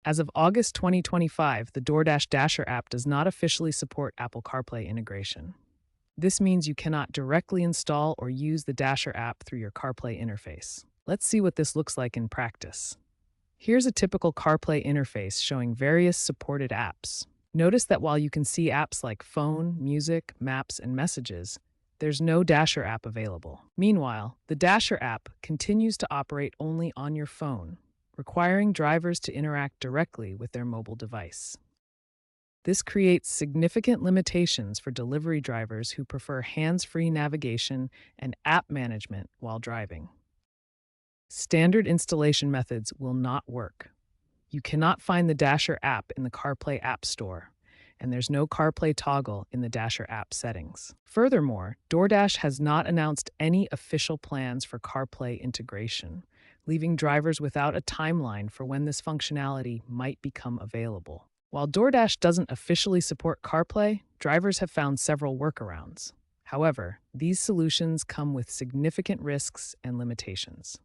As of August 2025, the DoorDash Dasher app does not officially support Apple CarPlay integration. This means you cannot directly install or use the Dasher app through your CarPlay interface. Let's see what this looks like in practice. Here's a typical CarPlay interface showing various supported apps. Notice that while you can see apps like phone, music, maps, and messages, there's no Dasher app available. Meanwhile, the Dasher app continues to operate only on your phone, requiring drivers to interact directly with their mobile device. This creates significant limitations for delivery drivers who prefer hands-free navigation and app management while driving. Standard installation methods will not work. You cannot find the Dasher app in the CarPlay App Store, and there's no CarPlay toggle in the Dasher app settings. Furthermore, DoorDash has not announced any official plans for CarPlay integration, leaving drivers without a timeline for when this functionality might become available. While DoorDash doesn't officially support CarPlay, drivers have found several workarounds. However, these solutions come with significant risks and limitations.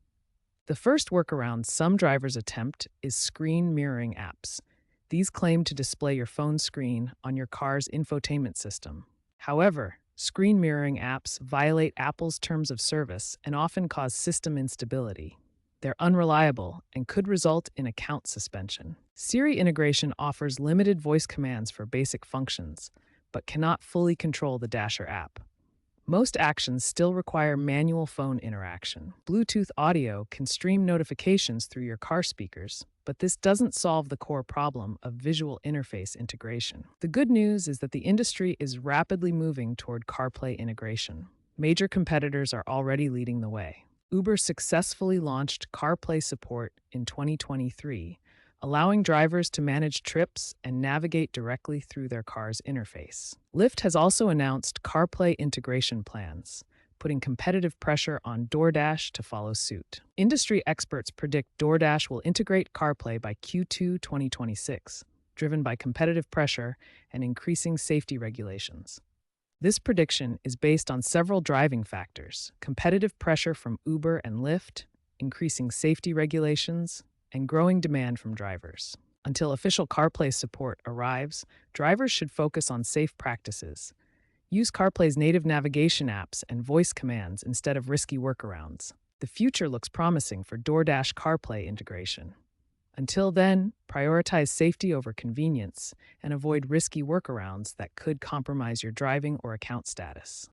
The first workaround some drivers attempt is screen mirroring apps. These claim to display your phone screen on your car's infotainment system. However, screen mirroring apps violate Apple's terms of service and often cause system instability. They're unreliable and could result in account suspension. Siri integration offers limited voice commands for basic functions, but cannot fully control the Dasher app. Most actions still require manual phone interaction. Bluetooth audio can stream notifications through your car speakers, but this doesn't solve the core problem of visual interface integration. The good news is that the industry is rapidly moving toward CarPlay integration. Major competitors are already leading the way. Uber successfully launched CarPlay support in 2023, allowing drivers to manage trips and navigate directly through their car's interface. Lyft has also announced CarPlay integration plans, putting competitive pressure on DoorDash to follow suit. Industry experts predict DoorDash will integrate CarPlay by Q2 2026, driven by competitive pressure and increasing safety regulations. This prediction is based on several driving factors: competitive pressure from Uber and Lyft, increasing safety regulations, and growing demand from drivers. Until official CarPlay support arrives, drivers should focus on safe practices. Use CarPlay's native navigation apps and voice commands instead of risky workarounds. The future looks promising for DoorDash CarPlay integration. Until then, prioritize safety over convenience and avoid risky workarounds that could compromise your driving or account status.